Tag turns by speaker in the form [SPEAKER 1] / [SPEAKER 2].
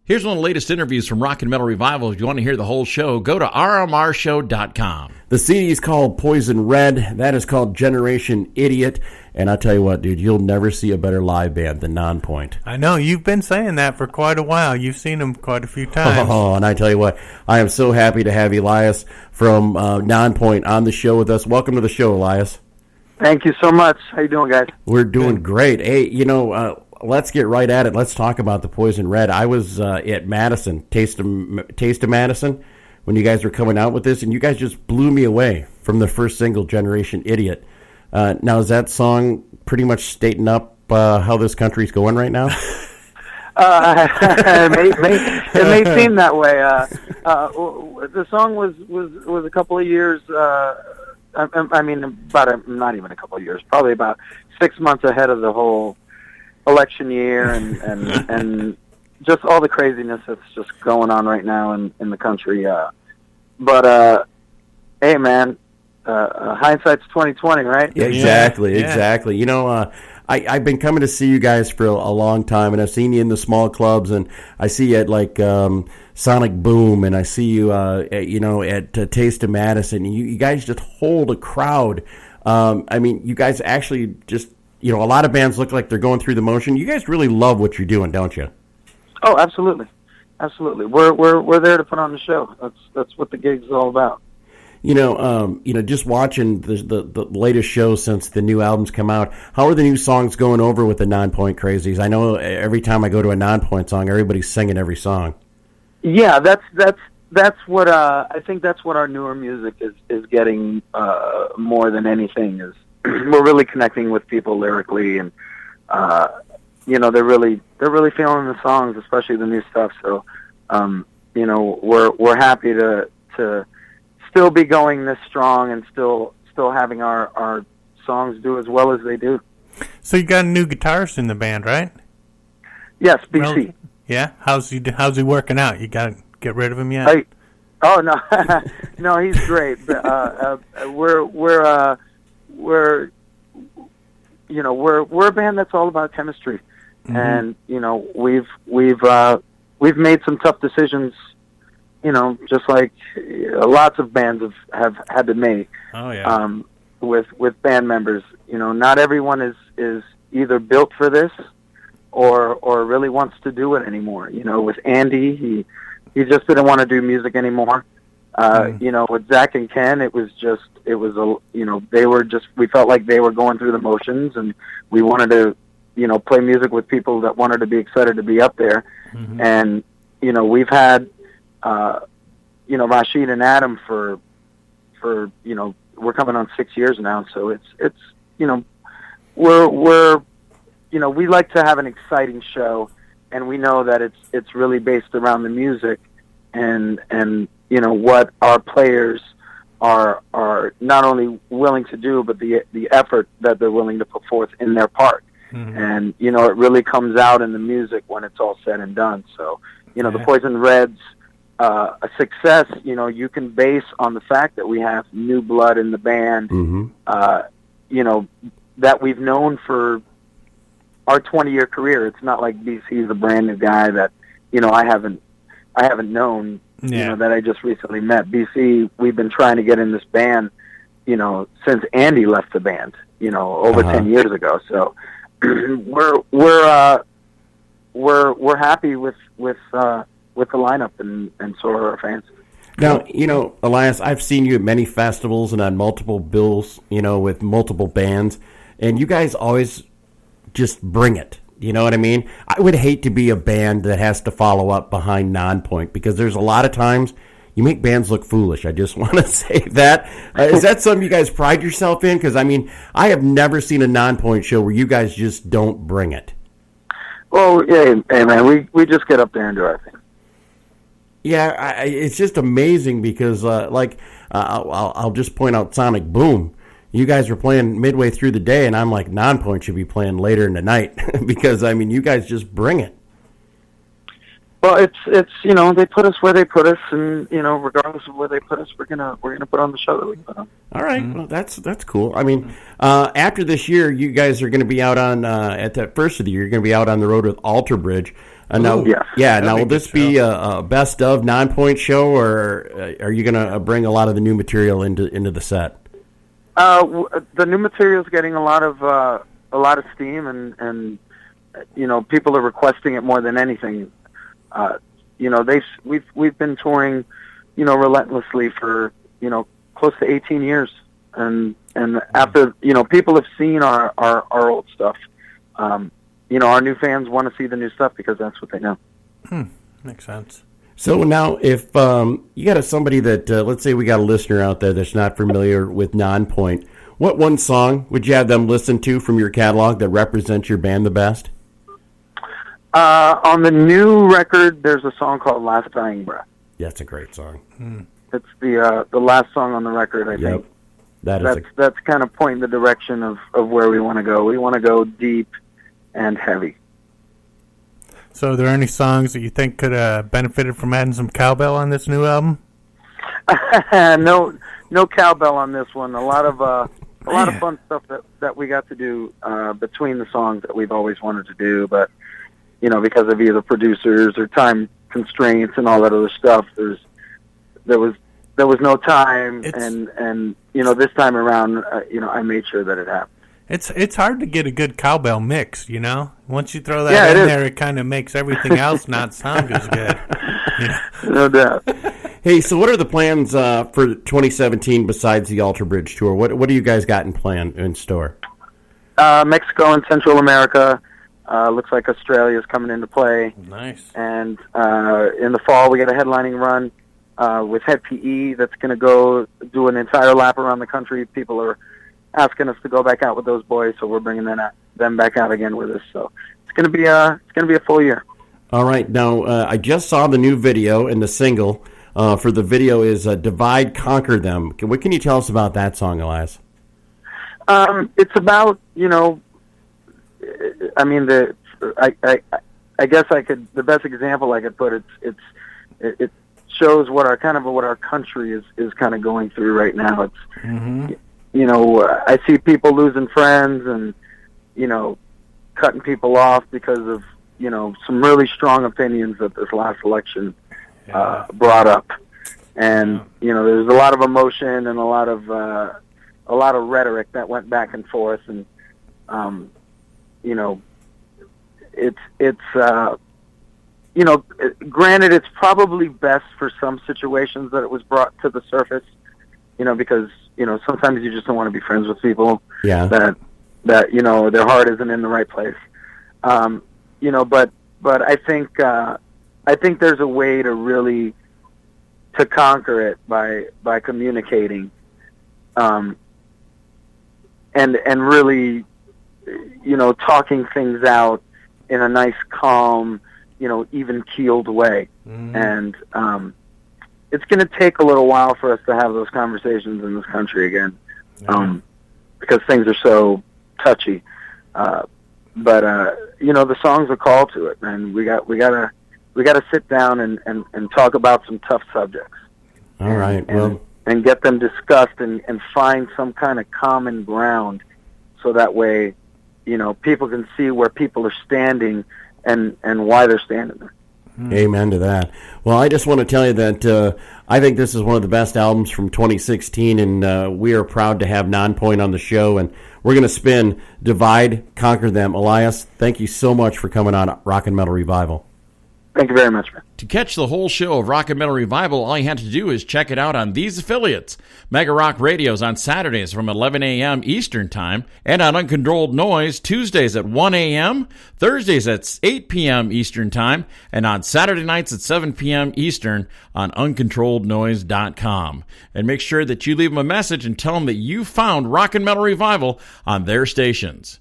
[SPEAKER 1] Here's one of the latest interviews from Rock and Metal Revival. If you want to hear the whole show, go to rmrshow.com.
[SPEAKER 2] The CD is called Poison Red. That is called Generation Idiot. And I tell you what, dude, you'll never see a better live band than Nonpoint.
[SPEAKER 3] I know. You've been saying that for quite a while. You've seen them quite a few times.
[SPEAKER 2] Oh, and I tell you what, I am so happy to have Elias from Nonpoint on the show with us. Welcome to the show, Elias.
[SPEAKER 4] Thank you so much. How you doing, guys?
[SPEAKER 2] We're doing great. Hey, let's get right at it. Let's talk about the Poison Red. I was at Madison, Taste of Madison, when you guys were coming out with this, and you guys just blew me away from the first single, Generation Idiot. Now, is that song pretty much stating up how this country's going right now?
[SPEAKER 4] It may seem that way. The song was a couple of years. Not even a couple of years. Probably about 6 months ahead of the whole election year and just all the craziness that's just going on right now in the country. Hey, man, hindsight's 20/20, right?
[SPEAKER 2] Yeah, exactly. You know, I've been coming to see you guys for a long time, and I've seen you in the small clubs, and I see you at like Sonic Boom, and I see you, at Taste of Madison. You guys just hold a crowd. You guys actually just. A lot of bands look like they're going through the motion. You guys really love what you're doing, don't you?
[SPEAKER 4] Oh, absolutely. We're there to put on the show. That's what the gig's all about.
[SPEAKER 2] Just watching the latest show since the new album's come out. How are the new songs going over with the Nonpoint crazies? I know every time I go to a Nonpoint song, everybody's singing every song.
[SPEAKER 4] Yeah, that's what I think. That's what our newer music is getting more than anything is. We're really connecting with people lyrically, and they're really feeling the songs, especially the new stuff. So, we're happy to still be going this strong and still having our songs do as well as they do.
[SPEAKER 3] So you got a new guitarist in the band, right?
[SPEAKER 4] Yes, BC.
[SPEAKER 3] Well, yeah, how's he working out? You got to get rid of him yet?
[SPEAKER 4] Oh no, no, he's great. We're a band that's all about chemistry, mm-hmm. and we've made some tough decisions, just like lots of bands have had to make.
[SPEAKER 3] Oh yeah.
[SPEAKER 4] With band members, not everyone is either built for this or really wants to do it anymore. With Andy, he just didn't want to do music anymore. With Zach and Ken, we felt like they were going through the motions, and we wanted to, play music with people that wanted to be excited to be up there. Mm-hmm. And, we've had, Rashid and Adam for, we're coming on 6 years now. So it's, we like to have an exciting show, and we know that it's really based around the music and what our players are not only willing to do, but the effort that they're willing to put forth in their part. Mm-hmm. And, it really comes out in the music when it's all said and done. So, the Poison Red's a success, you can base on the fact that we have new blood in the band, mm-hmm. That we've known for our 20-year career. It's not like BC is a brand new guy that, I haven't known.
[SPEAKER 3] Yeah.
[SPEAKER 4] That I just recently met. BC, we've been trying to get in this band, since Andy left the band, over 10 years ago. So we're happy with the lineup, and so are our fans.
[SPEAKER 2] Now, Elias, I've seen you at many festivals and on multiple bills, with multiple bands, and you guys always just bring it. You know what I mean? I would hate to be a band that has to follow up behind Nonpoint, because there's a lot of times you make bands look foolish. I just want to say that. Is that something you guys pride yourself in? Because, I have never seen a Nonpoint show where you guys just don't bring it.
[SPEAKER 4] Well, yeah, hey man, we just get up there and do our thing.
[SPEAKER 2] Yeah, it's just amazing because, I'll just point out Sonic Boom. You guys were playing midway through the day, and I'm like, Nonpoint should be playing later in the night because, you guys just bring it.
[SPEAKER 4] Well, it's they put us where they put us, and regardless of where they put us, we're gonna put on the show that we put on.
[SPEAKER 2] All right, well, that's cool. After this year, you guys are going to be out on at the first of the year. You're going to be out on the road with Alter Bridge. Now,
[SPEAKER 4] Yes.
[SPEAKER 2] yeah.
[SPEAKER 3] That'd
[SPEAKER 2] Now,
[SPEAKER 3] be
[SPEAKER 2] will
[SPEAKER 3] a
[SPEAKER 2] this
[SPEAKER 3] good
[SPEAKER 2] be a best of Nonpoint show, or are you going to bring a lot of the new material into the set?
[SPEAKER 4] The new material is getting a lot of steam, and people are requesting it more than anything. We've been touring, relentlessly for close to 18 years, and after people have seen our old stuff. Our new fans want to see the new stuff because that's what they know.
[SPEAKER 3] Makes sense.
[SPEAKER 2] So now, if you got somebody that, let's say we got a listener out there that's not familiar with Nonpoint, what one song would you have them listen to from your catalog that represents your band the best?
[SPEAKER 4] On the new record, there's a song called "Last Dying Breath."
[SPEAKER 2] Yeah, it's a great song.
[SPEAKER 4] It's the last song on the record, I think. That's kind of pointing the direction of where we want to go. We want to go deep and heavy.
[SPEAKER 3] So are there any songs that you think could have benefited from adding some cowbell on this new album?
[SPEAKER 4] No cowbell on this one. A lot of fun stuff that we got to do between the songs that we've always wanted to do, but because of either producers or time constraints and all that other stuff, there was no time, and this time around, I made sure that it happened.
[SPEAKER 3] It's hard to get a good cowbell mix, Once you throw that in there, it kind of makes everything else not sound as good.
[SPEAKER 4] No doubt.
[SPEAKER 2] Hey, so what are the plans for 2017 besides the Alter Bridge tour? What do you guys got in store?
[SPEAKER 4] Mexico and Central America. Looks like Australia's coming into play.
[SPEAKER 3] Nice.
[SPEAKER 4] And in the fall, we got a headlining run with Head PE that's going to go do an entire lap around the country. People are asking us to go back out with those boys, so we're bringing them back out again with us. So it's going to be a full year.
[SPEAKER 2] All right. Now, I just saw the new video and the single for the video is "Divide, Conquer Them." What can you tell us about that song, Elias?
[SPEAKER 4] It's about I guess the best example I could put it shows what our country is kind of going through right now. It's I see people losing friends and cutting people off because of some really strong opinions that this last election brought up, and there's a lot of emotion and a lot of rhetoric that went back and forth, and granted, it's probably best for some situations that it was brought to the surface, because sometimes you just don't want to be friends with people that their heart isn't in the right place. But I think there's a way to really to conquer it by communicating, and really talking things out in a nice, calm, even-keeled way. And it's going to take a little while for us to have those conversations in this country again, because things are so touchy. But the song's a call to it, man. We got to sit down and talk about some tough subjects.
[SPEAKER 2] All right,
[SPEAKER 4] and get them discussed and find some kind of common ground, so that way, people can see where people are standing and why they're standing there.
[SPEAKER 2] Amen to that. Well, I just want to tell you that I think this is one of the best albums from 2016, and we are proud to have Nonpoint on the show, and we're going to spin Divide, Conquer Them. Elias, thank you so much for coming on Rock and Metal Revival.
[SPEAKER 4] Thank you very much, man.
[SPEAKER 1] To catch the whole show of Rock and Metal Revival, all you have to do is check it out on these affiliates. Mega Rock Radio's on Saturdays from 11 a.m. Eastern Time, and on Uncontrolled Noise Tuesdays at 1 a.m., Thursdays at 8 p.m. Eastern Time, and on Saturday nights at 7 p.m. Eastern on UncontrolledNoise.com. And make sure that you leave them a message and tell them that you found Rock and Metal Revival on their stations.